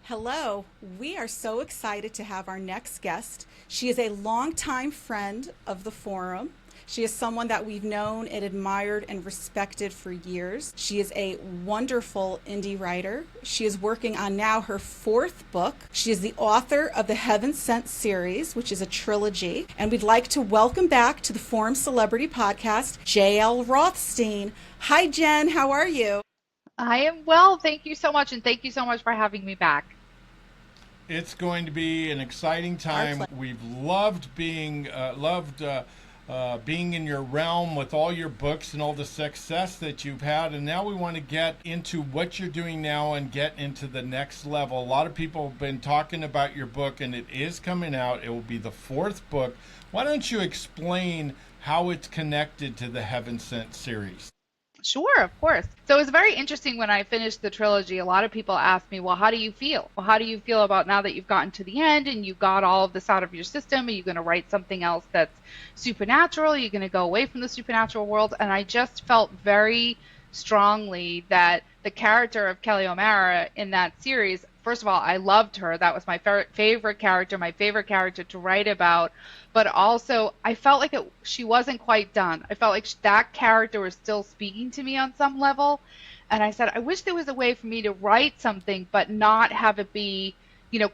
Hello, we are so excited to have our next guest. She is a longtime friend of the forum. She is someone that we've known and admired and respected for years. She is a wonderful indie writer. She is working on now her fourth book. She is the author of the Heaven Sent series, which is a trilogy. And we'd like to welcome back to the Forum Celebrity Podcast, J.L. Rothstein. Hi, Jen. How are you? I am well. Thank you so much. And thank you so much for having me back. It's going to be an exciting Our time. pleasure. We've loved being in your realm with all your books and all the success that you've had. And now we want to get into what you're doing now and get into the next level. A lot of people have been talking about your book, and it is coming out. It will be the fourth book. Why don't you explain how it's connected to the Heaven Sent series? Sure, of course. So it was very interesting when I finished the trilogy. A lot of people asked me, well, how do you feel? Well, how do you feel about now that you've gotten to the end and you got all of this out of your system? Are you going to write something else that's supernatural? Are you going to go away from the supernatural world? And I just felt very strongly that the character of Kelly O'Mara in that series, first of all, I loved her. That was my favorite character, my favorite character to write about. But also, I felt like she wasn't quite done. I felt like that character was still speaking to me on some level. And I said, I wish there was a way for me to write something, but not have it be,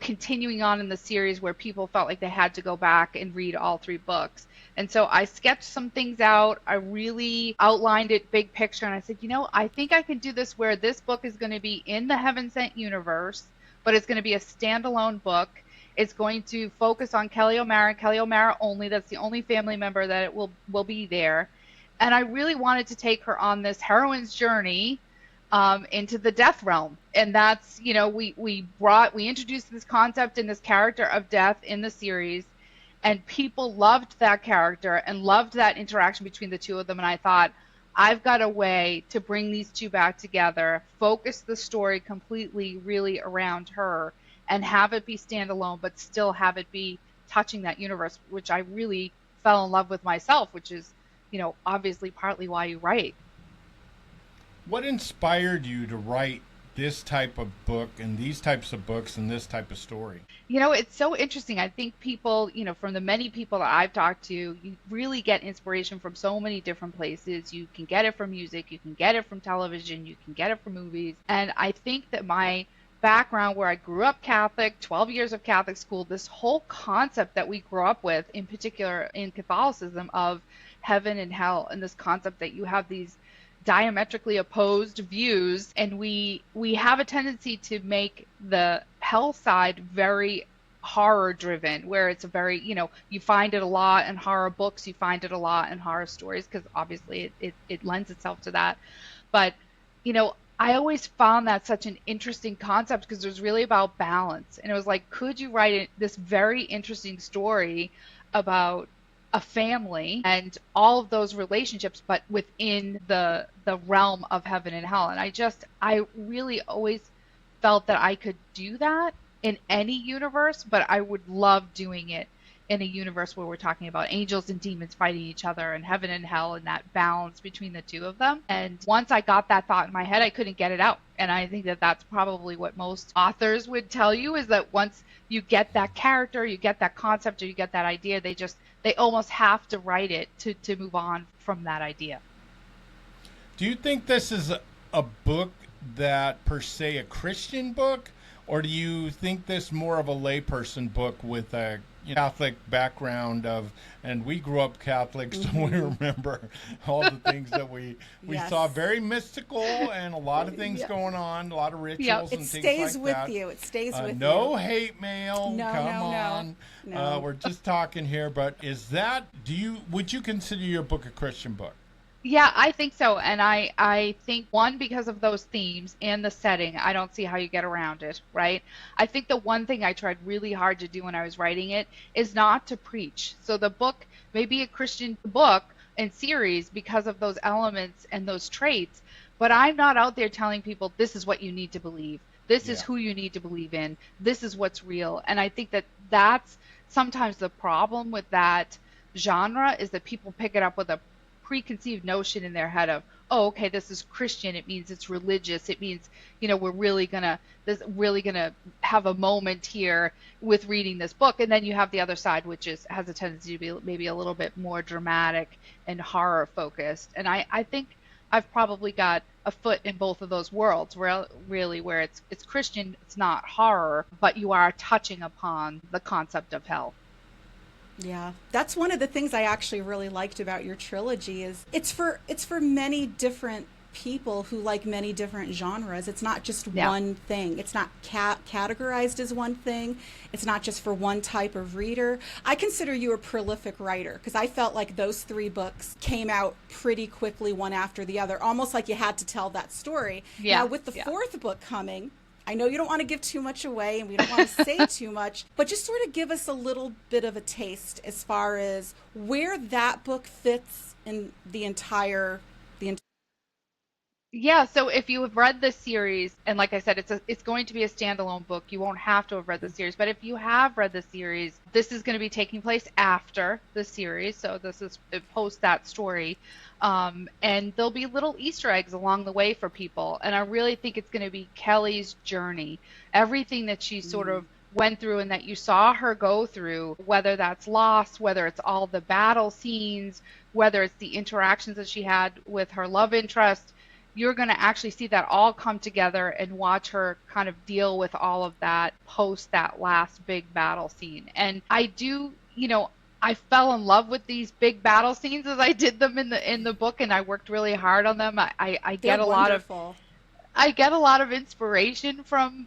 continuing on in the series where people felt like they had to go back and read all three books. And so I sketched some things out. I really outlined it big picture. And I said, I think I can do this where this book is going to be in the Heaven Sent universe, but it's going to be a standalone book. It's going to focus on Kelly O'Mara, Kelly O'Mara only. That's the only family member that it will be there. And I really wanted to take her on this heroine's journey into the death realm. And that's, we introduced this concept and this character of death in the series, and people loved that character and loved that interaction between the two of them. And I thought, I've got a way to bring these two back together, focus the story completely really around her, and have it be standalone, but still have it be touching that universe, which I really fell in love with myself, which is, obviously partly why you write. What inspired you to write this type of book and these types of books and this type of story? It's so interesting. I think people, from the many people that I've talked to, you really get inspiration from so many different places. You can get it from music, you can get it from television, you can get it from movies. And I think that my background, where I grew up Catholic, 12 years of Catholic school, this whole concept that we grew up with, in particular in Catholicism, of heaven and hell, and this concept that you have these diametrically opposed views, and we have a tendency to make the hell side very horror driven, where it's a very, you find it a lot in horror books, you find it a lot in horror stories, because obviously it lends itself to that. But I always found that such an interesting concept, because it was really about balance. And it was like, could you write this very interesting story about a family and all of those relationships, but within the realm of heaven and hell? And I really always felt that I could do that in any universe, but I would love doing it in a universe where we're talking about angels and demons fighting each other, and heaven and hell, and that balance between the two of them. And once I got that thought in my head, I couldn't get it out. And I think that that's probably what most authors would tell you, is that once you get that character, you get that concept, or you get that idea, they almost have to write it to move on from that idea. Do you think this is a book that, per se, a Christian book, or do you think this more of a layperson book with a Catholic background and we grew up Catholic, so we remember all the things that we Yes. saw, very mystical and a lot of things Yeah. going on, a lot of Yeah. rituals It and things stays like with that. you. It stays with No you. hate mail. No, Come no, no. on. No. We're just talking here, but would you consider your book a Christian book? Yeah, I think so. And I think, one, because of those themes and the setting, I don't see how you get around it, right? I think the one thing I tried really hard to do when I was writing it is not to preach. So the book may be a Christian book and series because of those elements and those traits, but I'm not out there telling people this is what you need to believe. This is Yeah. who you need to believe in. This is what's real. And I think that that's sometimes the problem with that genre, is that people pick it up with a preconceived notion in their head of, oh, okay, this is Christian. It means it's religious. It means, we're really gonna have a moment here with reading this book. And then you have the other side, which has a tendency to be maybe a little bit more dramatic and horror focused. And I think I've probably got a foot in both of those worlds, really, where it's Christian, it's not horror, but you are touching upon the concept of hell. Yeah, that's one of the things I actually really liked about your trilogy is it's for many different people who like many different genres. It's not just one thing. It's not categorized as one thing. It's not just for one type of reader. I consider you a prolific writer because I felt like those 3 books came out pretty quickly, one after the other, almost like you had to tell that story. Now with the 4th book coming, I know you don't want to give too much away and we don't want to say too much, but just sort of give us a little bit of a taste as far as where that book fits in the entire. Yeah, so if you have read the series, and like I said, it's going to be a standalone book. You won't have to have read the series, but if you have read the series, this is going to be taking place after the series. So this is post that story. And there'll be little Easter eggs along the way for people. And I really think it's going to be Kelly's journey. Everything that she sort of went through and that you saw her go through, whether that's loss, whether it's all the battle scenes, whether it's the interactions that she had with her love interest, you're going to actually see that all come together and watch her kind of deal with all of that post that last big battle scene. And I do, I fell in love with these big battle scenes as I did them in the book, and I worked really hard on them. I get a lot of inspiration from,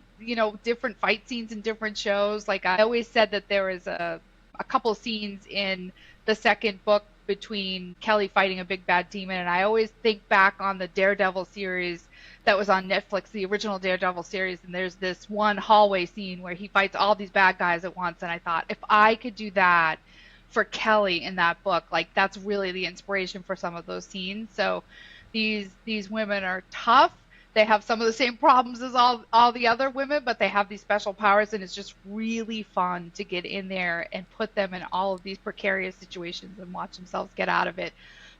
different fight scenes in different shows. Like I always said that there was a couple scenes in the 2nd book between Kelly fighting a big bad demon, and I always think back on the Daredevil series that was on Netflix, the original Daredevil series, and there's this one hallway scene where he fights all these bad guys at once, and I thought, if I could do that for Kelly in that book, like that's really the inspiration for some of those scenes. So these women are tough. They have some of the same problems as all the other women, but they have these special powers, and it's just really fun to get in there and put them in all of these precarious situations and watch themselves get out of it.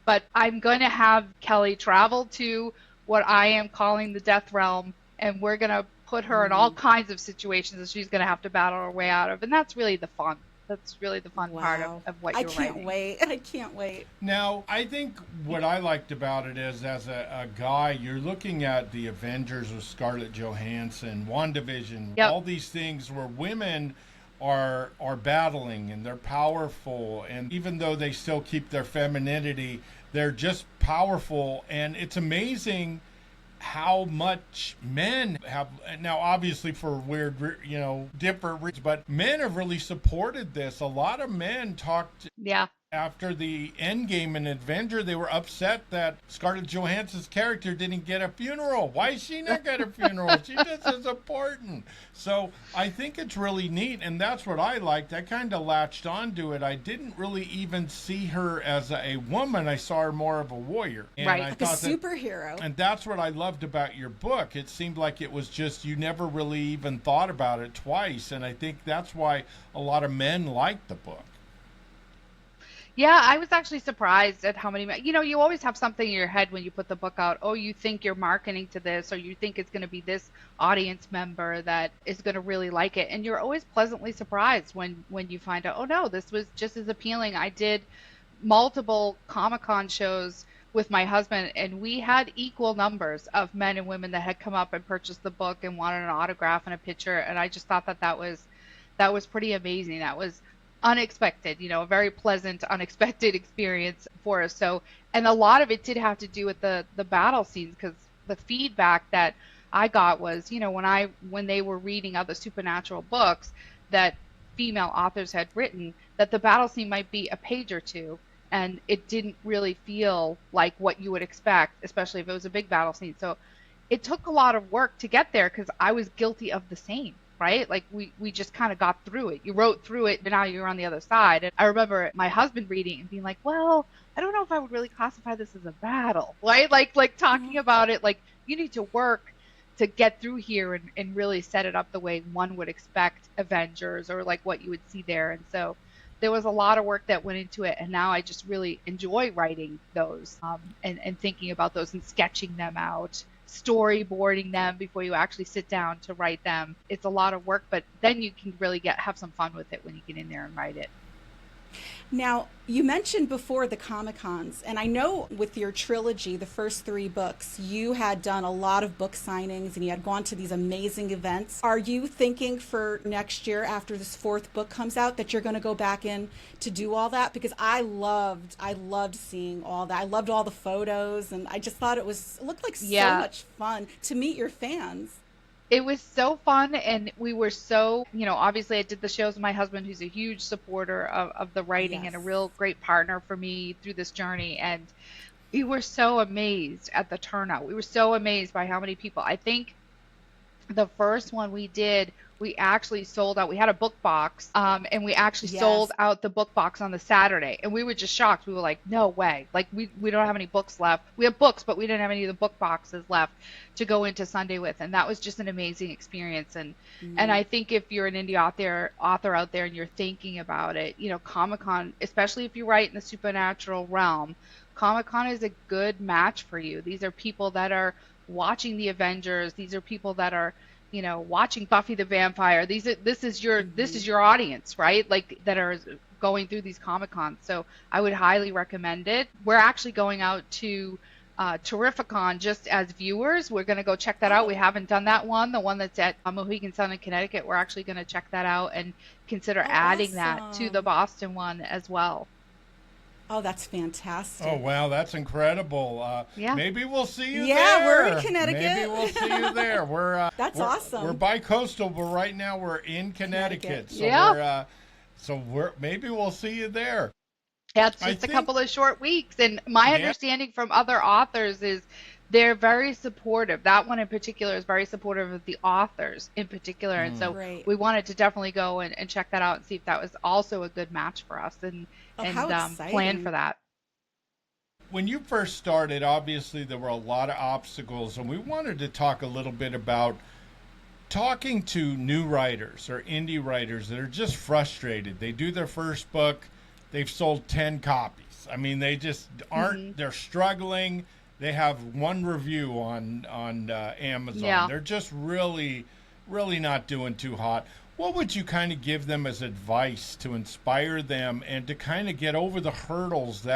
But I'm going to have Kelly travel to what I am calling the Death Realm, and we're going to put her in all kinds of situations that she's going to have to battle her way out of, and that's really the fun. That's really the fun part of what you're writing. I can't wait. Now, I think what I liked about it is, as a guy, you're looking at the Avengers with Scarlett Johansson, WandaVision, all these things where women are battling and they're powerful, and even though they still keep their femininity, they're just powerful, and it's amazing how much men have, now obviously for weird, different reasons, but men have really supported this. A lot of men talked after the Endgame and Avenger, they were upset that Scarlett Johansson's character didn't get a funeral. Why is she not get a funeral? She just is important. So I think it's really neat, and that's what I liked. I kind of latched onto it. I didn't really even see her as a woman. I saw her more of a warrior. And right, I like a superhero. And that's what I loved about your book. It seemed like it was just, you never really even thought about it twice, and I think that's why a lot of men liked the book. Yeah, I was actually surprised at how many, you always have something in your head when you put the book out. Oh, you think you're marketing to this, or you think it's going to be this audience member that is going to really like it. And you're always pleasantly surprised when you find out, oh no, this was just as appealing. I did multiple Comic-Con shows with my husband, and we had equal numbers of men and women that had come up and purchased the book and wanted an autograph and a picture. And I just thought that was pretty amazing. That was unexpected, a very pleasant, unexpected experience for us. So, and a lot of it did have to do with the battle scenes, because the feedback that I got was, when they were reading other supernatural books that female authors had written, that the battle scene might be a page or two, and it didn't really feel like what you would expect, especially if it was a big battle scene. So it took a lot of work to get there, because I was guilty of the same. Right? Like we just kind of got through it. You wrote through it, but now you're on the other side. And I remember my husband reading and being like, well, I don't know if I would really classify this as a battle, right? Like talking about it, like you need to work to get through here and really set it up the way one would expect Avengers, or like what you would see there. And so there was a lot of work that went into it. And now I just really enjoy writing those, and thinking about those and sketching them out, storyboarding them before you actually sit down to write them. It's a lot of work, but then you can really have some fun with it when you get in there and write it. Now, you mentioned before the Comic-Cons, and I know with your trilogy, the first 3 books, you had done a lot of book signings and you had gone to these amazing events. Are you thinking for next year, after this 4th book comes out, that you're going to go back in to do all that? Because I loved seeing all that. I loved all the photos, and I just thought it looked like so much fun to meet your fans. It was so fun, and we were so, obviously I did the shows with my husband, who's a huge supporter of the writing and a real great partner for me through this journey, and we were so amazed at the turnout. We were so amazed by how many people. I think the first one we did, we actually sold out. We had a book box, and we actually sold out the book box on the Saturday, and we were just shocked. We were like, no way. Like, we don't have any books left. We have books, but we didn't have any of the book boxes left to go into Sunday with, and that was just an amazing experience. And I think if you're an indie author out there and you're thinking about it, Comic-Con, especially if you write in the supernatural realm, Comic-Con is a good match for you. These are people that are watching the Avengers. These are people that are watching Buffy the Vampire. This is your audience, right? Like, that are going through these Comic-Cons. So I would highly recommend it. We're actually going out to Terrificon just as viewers. We're going to go check that out. We haven't done that one. The one that's at Mohegan Sun in Connecticut. We're actually going to check that out and consider adding that to the Boston one as well. Oh, that's fantastic. Oh, wow, that's incredible. Maybe we'll see you there. Yeah, we're in Connecticut. Maybe we'll see you there. That's awesome. We're bi-coastal, but right now we're in Connecticut. So maybe we'll see you there. Yeah, it's just a couple of short weeks. And my understanding from other authors is they're very supportive. That one in particular is very supportive of the authors in particular. And so we wanted to definitely go and check that out and see if that was also a good match for us and plan for that. When you first started, obviously there were a lot of obstacles, and we wanted to talk a little bit about talking to new writers or indie writers that are just frustrated. They do their first book, they've sold 10 copies. I mean, they just aren't, they're struggling. They have one review on Amazon. Yeah. They're just really not doing too hot. What would you kind of give them as advice to inspire them and to kind of get over the hurdles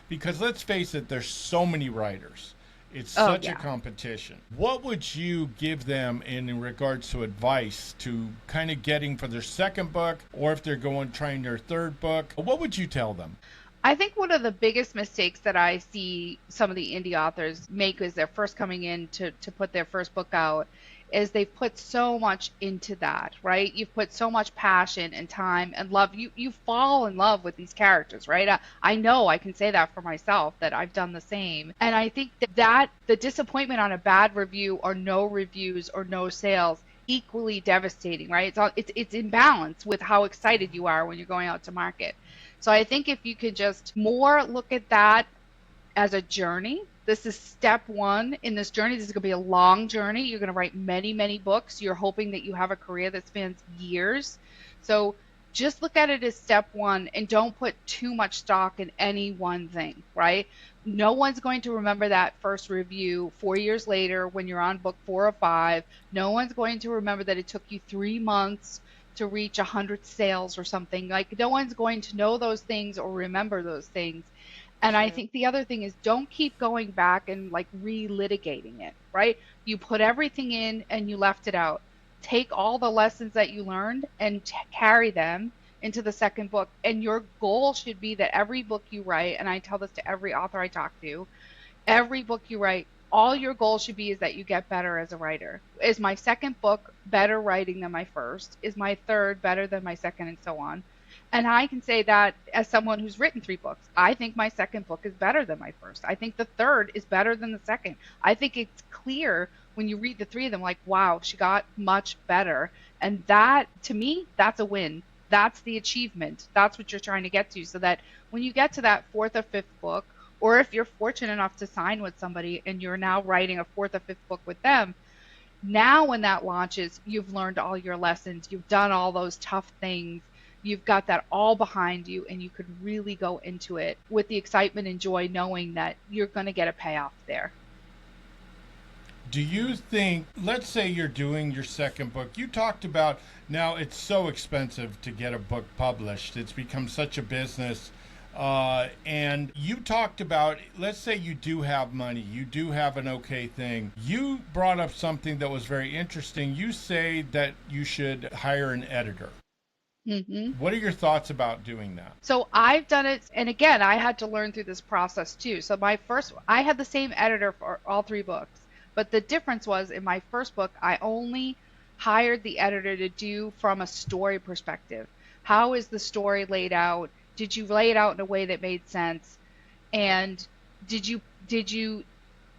because let's face it, there's so many writers. It's such a competition. What would you give them in regards to advice to kind of getting for their second book, or if they're trying their third book? What would you tell them? I think one of the biggest mistakes that I see some of the indie authors make as they're first coming in to put their first book out is they've put so much into that, right? You've put so much passion and time and love. You fall in love with these characters, right? I know I can say that for myself, that I've done the same. And I think that the disappointment on a bad review or no reviews or no sales, equally devastating, right? It's in balance with how excited you are when you're going out to market. So I think if you could just more look at that as a journey. This is step one in this journey. This is going to be a long journey. You're going to write many, many books. You're hoping that you have a career that spans years. So just look at it as step one and don't put too much stock in any one thing, right? No one's going to remember that first review 4 years later when you're on book 4 or 5. No one's going to remember that it took you 3 months to reach 100 sales or something. Like, no one's going to know those things or remember those things. And I think the other thing is don't keep going back and like relitigating it, right? You put everything in and you left it out. Take all the lessons that you learned and carry them into the second book. And your goal should be that every book you write, and I tell this to every author I talk to, every book you write, all your goal should be is that you get better as a writer. Is my second book better writing than my first? Is my third better than my second, and so on? And I can say that as someone who's written 3 books. I think my second book is better than my first. I think the third is better than the second. I think it's clear when you read the 3 of them, like, wow, she got much better. And that, to me, that's a win. That's the achievement. That's what you're trying to get to, so that when you get to that 4th or 5th book, or if you're fortunate enough to sign with somebody and you're now writing a 4th or 5th book with them, now when that launches, you've learned all your lessons. You've done all those tough things. you've got that all behind you, and you could really go into it with the excitement and joy, knowing that you're going to get a payoff there. Do you think, let's say you're doing your second book, you talked about now it's so expensive to get a book published. It's become such a business. And you talked about, let's say you do have money, you do have an okay thing. You brought up something that was very interesting. You say that you should hire an editor. Mm-hmm. What are your thoughts about doing that? So I've done it, and again, I had to learn through this process too. So I had the same editor for all 3 books. But the difference was in my first book, I only hired the editor to do from a story perspective. How is the story laid out? Did you lay it out in a way that made sense? And did you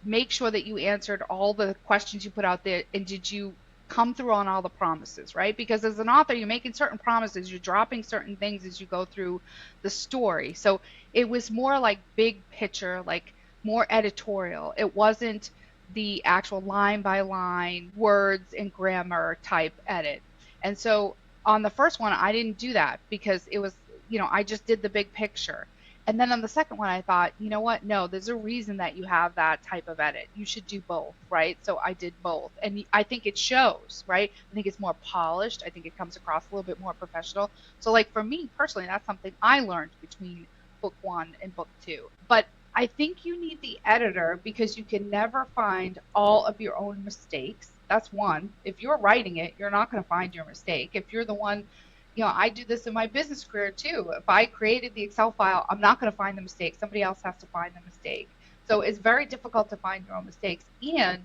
make sure that you answered all the questions you put out there? And did you come through on all the promises, right? Because as an author, you're making certain promises, you're dropping certain things as you go through the story. So it was more like big picture, like more editorial. It wasn't the actual line by line words and grammar type edit. And so on the first one, I didn't do that because it was, I just did the big picture. And then on the second one, I thought, you know what? No, there's a reason that you have that type of edit. You should do both, right? So I did both. And I think it shows, right? I think it's more polished. I think it comes across a little bit more professional. So like for me personally, that's something I learned between book 1 and book 2. But I think you need the editor because you can never find all of your own mistakes. That's one. If you're writing it, you're not going to find your mistake. If you're the one, I do this in my business career too. If I created the Excel file, I'm not going to find the mistake. Somebody else has to find the mistake. So it's very difficult to find your own mistakes. And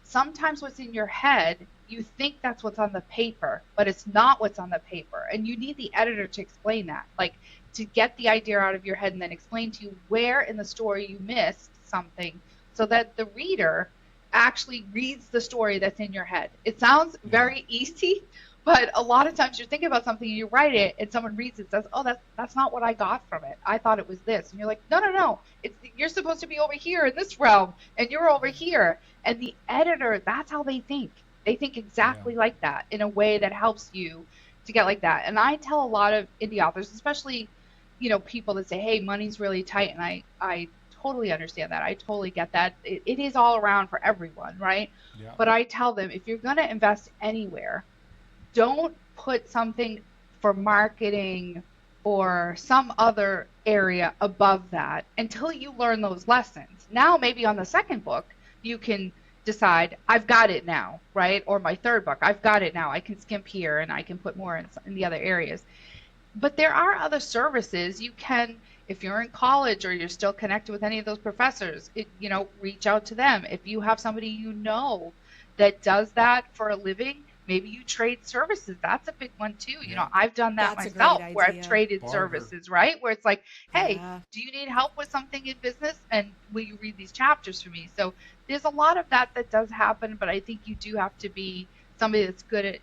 sometimes what's in your head, you think that's what's on the paper, but it's not what's on the paper. And you need the editor to explain that. Like, to get the idea out of your head and then explain to you where in the story you missed something so that the reader actually reads the story that's in your head. It sounds very easy, but a lot of times you're thinking about something and you write it and someone reads it and says, oh, that's not what I got from it. I thought it was this. And you're like, no. You're supposed to be over here in this realm and you're over here. And the editor, that's how they think. They think exactly like that in a way that helps you to get like that. And I tell a lot of indie authors, especially people that say, hey, money's really tight. And I totally understand that. I totally get that. It is all around for everyone, right? Yeah. But I tell them, if you're going to invest anywhere, don't put something for marketing or some other area above that until you learn those lessons. Now, maybe on the second book, you can decide, I've got it now, right? Or my third book, I've got it now. I can skimp here and I can put more in the other areas. But there are other services you can, if you're in college or you're still connected with any of those professors, reach out to them. If you have somebody that does that for a living, maybe you trade services. That's a big one too. I've done that myself where I've traded services, right? Where it's like, hey, do you need help with something in business? And will you read these chapters for me? So there's a lot of that does happen, but I think you do have to be somebody that's good at,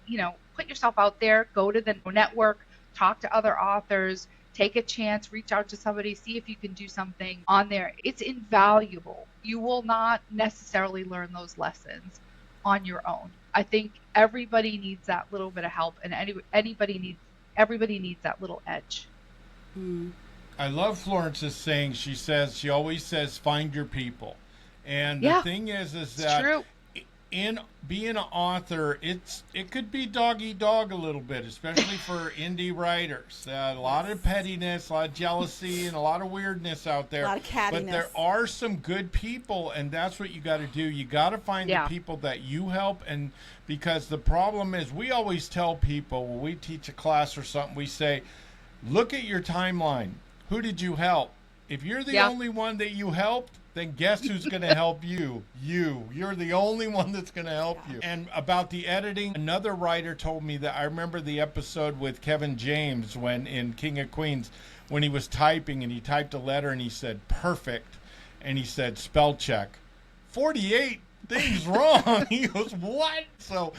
put yourself out there, go to the network, talk to other authors, take a chance, reach out to somebody, see if you can do something on there. It's invaluable. You will not necessarily learn those lessons on your own. I think everybody needs that little bit of help, and everybody needs that little edge. I love Florence's saying. She always says, find your people. And the thing is that true. In being an author, it could be dog eat dog a little bit, especially for indie writers. A lot of pettiness, a lot of jealousy, and a lot of weirdness out there. A lot of cattiness. But there are some good people, and that's what you got to do. You got to find the people that you help, and because the problem is, we always tell people when we teach a class or something, we say, look at your timeline. Who did you help? If you're the only one that you helped, then guess who's going to help you? You're the only one that's going to help you. And about the editing, another writer told me that I remember the episode with Kevin James when in King of Queens, when he was typing and he typed a letter and he said perfect and he said spell check. 48 things wrong. He goes, what? So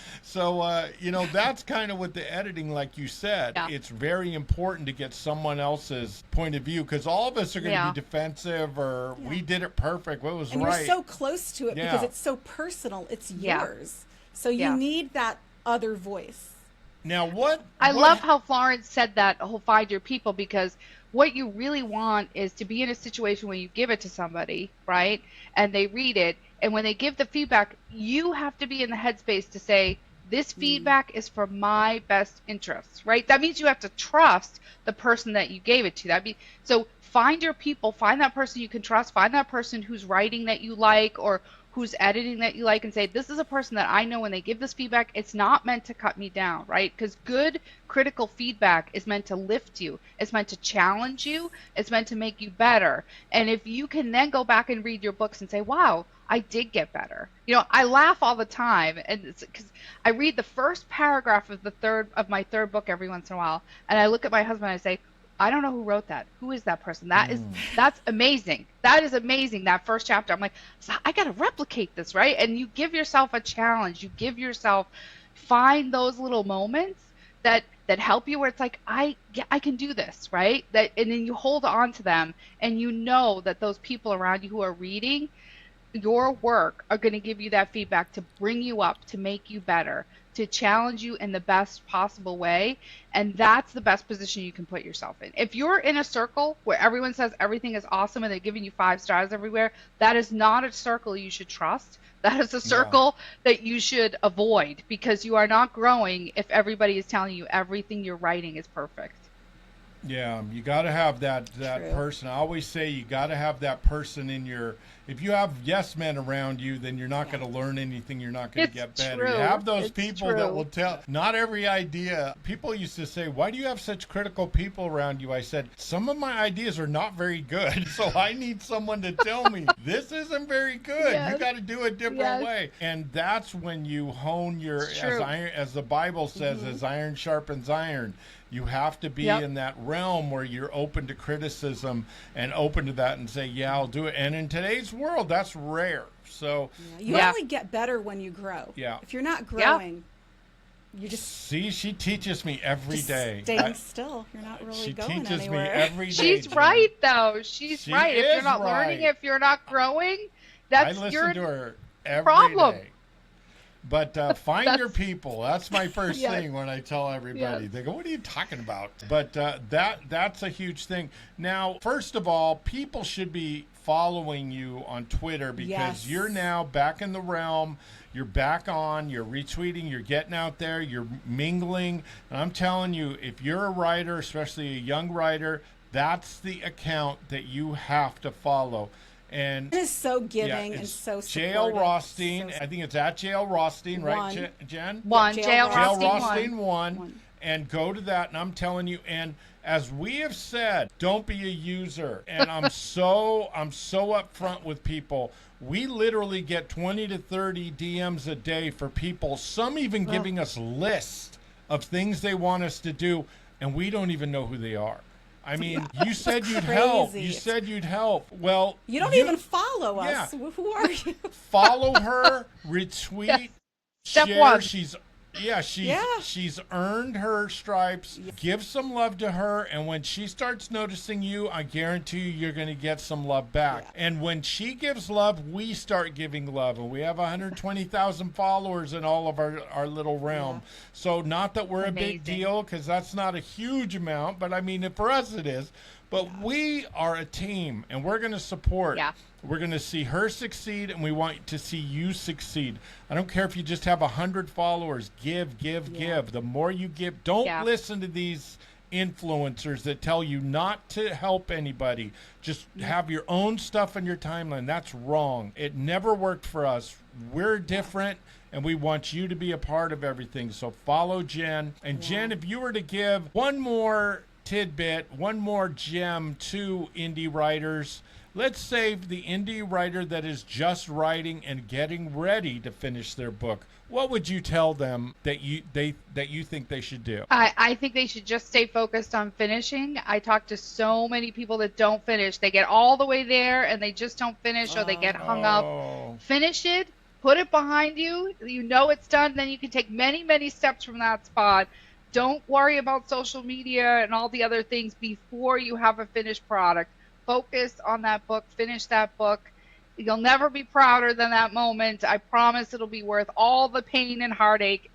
that's kind of with the editing, like you said. Yeah. It's very important to get someone else's point of view, because all of us are going to be defensive or we did it perfect. What was and right? And you're so close to it because it's so personal. It's yours. So you need that other voice. Now, what? I love how Florence said that whole find your people, because what you really want is to be in a situation where you give it to somebody, right? And they read it. And when they give the feedback, you have to be in the headspace to say, this feedback is for my best interests, right? That means you have to trust the person that you gave it to. So find your people, find that person you can trust, find that person who's writing that you like or who's editing that you like, and say, this is a person that I know when they give this feedback, it's not meant to cut me down, right? Because good critical feedback is meant to lift you. It's meant to challenge you. It's meant to make you better. And if you can then go back and read your books and say, wow, I did get better. I laugh all the time, and it's because I read the first paragraph of my third book every once in a while, and I look at my husband and I say, I don't know who wrote that. Who is that person? That's amazing. That is amazing. That first chapter. I'm like, so I got to replicate this, right? And you give yourself a challenge. You give yourself, find those little moments that help you, where it's like, I can do this, right? And then you hold on to them, and you know that those people around you who are reading your work are going to give you that feedback to bring you up, to make you better, to challenge you in the best possible way. And that's the best position you can put yourself in. If you're in a circle where everyone says everything is awesome and they're giving you 5 stars everywhere, that is not a circle you should trust. That is a circle that you should avoid, because you are not growing if everybody is telling you everything you're writing is perfect. Yeah, you got to have that person. I always say you got to have that person in your. If you have yes men around you, then you're not going to learn anything. You're not going to get better. True. You have those It's people true. that will tell. Not every idea. People used to say, "Why do you have such critical people around you?" I said, "Some of my ideas are not very good, so I need someone to tell me this isn't very good. Yes. You got to do it a different way." And that's when you hone your, as the Bible says, as iron sharpens iron. You have to be in that realm where you're open to criticism and open to that and say, yeah, I'll do it. And in today's world, that's rare. So you only get better when you grow. Yeah. If you're not growing, you just see. She teaches me every day. Staying still, you're not really going anywhere. She teaches me every day. She's right, though. She's right. If you're not learning, if you're not growing, that's I listen your to her every problem. day. But find your people. That's my first Yes. thing when I tell everybody. Yes. They go, what are you talking about? But that's a huge thing. Now, first of all, people should be following you on Twitter, because you're now back in the realm. You're back on. You're retweeting. You're getting out there. You're mingling. And I'm telling you, if you're a writer, especially a young writer, that's the account that you have to follow. And it is so giving and so supportive. JL Rothstein, I think it's at JL Rothstein, right, Jen? JL Rothstein 1. And go to that, and I'm telling you, and as we have said, don't be a user. And I'm so upfront with people. We literally get 20 to 30 DMs a day for people, some even giving us lists of things they want us to do, and we don't even know who they are. I mean, you said you'd help. You said you'd help. Well, you don't even follow us. Yeah. Who are you? Follow her, retweet, Step share. 1. She's earned her stripes. Yeah. Give some love to her, and when she starts noticing you, I guarantee you're going to get some love back. Yeah. And when she gives love, we start giving love, and we have 120,000 followers in all of our little realm. Yeah. So not that we're a big deal, because that's not a huge amount, but I mean, for us it is. But we are a team, and we're going to support. Yeah. We're going to see her succeed, and we want to see you succeed. I don't care if you just have 100 followers. Give. The more you give, don't listen to these influencers that tell you not to help anybody. Just have your own stuff in your timeline. That's wrong. It never worked for us. We're different, and we want you to be a part of everything. So follow Jen. And Jen, if you were to give one more tidbit, one more gem to indie writers, let's say the indie writer that is just writing and getting ready to finish their book, what would you tell them that you think they should do? I think they should just stay focused on finishing. I talk to so many people that don't finish. They get all the way there and they just don't finish, or they get hung up. Finish it, put it behind you. You know it's done. Then you can take many, many steps from that spot. Don't worry about social media and all the other things before you have a finished product. Focus on that book. Finish that book. You'll never be prouder than that moment. I promise it'll be worth all the pain and heartache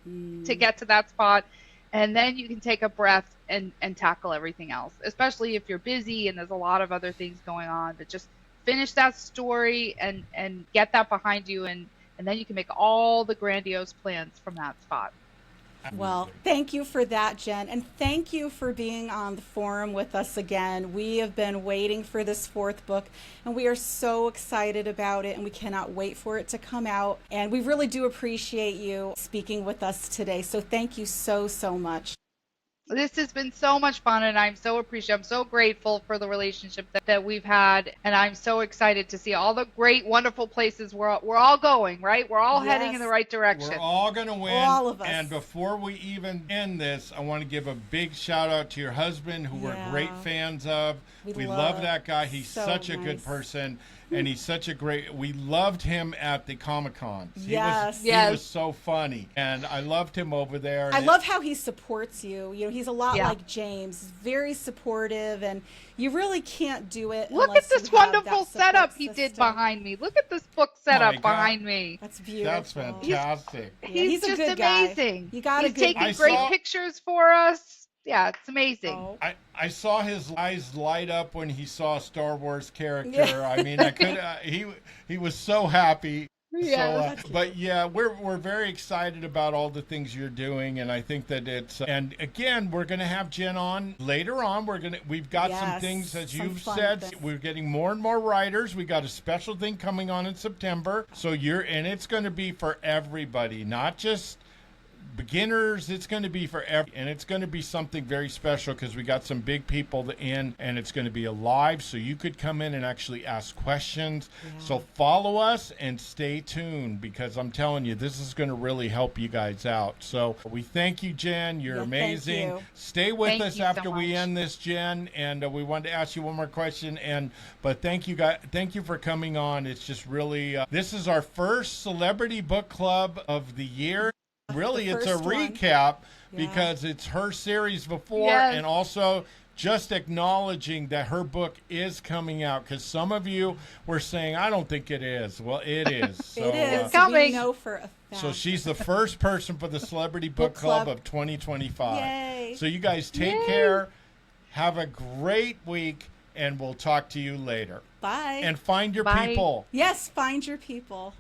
to get to that spot. And then you can take a breath and tackle everything else, especially if you're busy and there's a lot of other things going on. But just finish that story and get that behind you, and then you can make all the grandiose plans from that spot. Well, thank you for that, Jen. And thank you for being on the forum with us again. We have been waiting for this fourth book, and we are so excited about it, and we cannot wait for it to come out. And we really do appreciate you speaking with us today. So thank you so, so much. This has been so much fun, and I'm so appreciative. I'm so grateful for the relationship that we've had, and I'm so excited to see all the great, wonderful places we're all going, right? We're all heading in the right direction. We're all going to win. All of us. And before we even end this, I want to give a big shout out to your husband, who we're great fans of. We love that guy. He's such a good person. And he's such a great, we loved him at the Comic-Cons. He was so funny. And I loved him over there. I love how he supports you. You know, he's a lot like James. He's very supportive, and you really can't do it. Look at this wonderful setup he did behind me. Look at this book setup behind me. That's beautiful. That's fantastic. He's a just good amazing. Guy. He's taking great pictures for us. Yeah, it's amazing. Oh. I saw his eyes light up when he saw a Star Wars character. I mean, I could. He was so happy. Yeah. But yeah, we're very excited about all the things you're doing, and I think that it's. And again, we're going to have Jen on later on. We've got some things, as you've said. We're getting more and more writers. We got a special thing coming on in September. So and it's going to be for everybody, not just beginners. It's going to be for and it's going to be something very special, because we got some big people in, and it's going to be live, so you could come in and actually ask questions. So follow us and stay tuned, because I'm telling you, this is going to really help you guys out. So we thank you, Jen. You're amazing. Thank you. Stay with us after we end this, Jen, and we wanted to ask you one more question. But thank you, guys. Thank you for coming on. It's just really this is our first celebrity book club of the year. Really, it's a recap because it's her series before, and also just acknowledging that her book is coming out, because some of you were saying, I don't think it is. Well, it is. So, it is. It's coming. We know for a fact. So she's the first person for the Celebrity Book Club of 2025. Yay. So you guys take care. Have a great week, and we'll talk to you later. Bye. And find your people. Yes, find your people.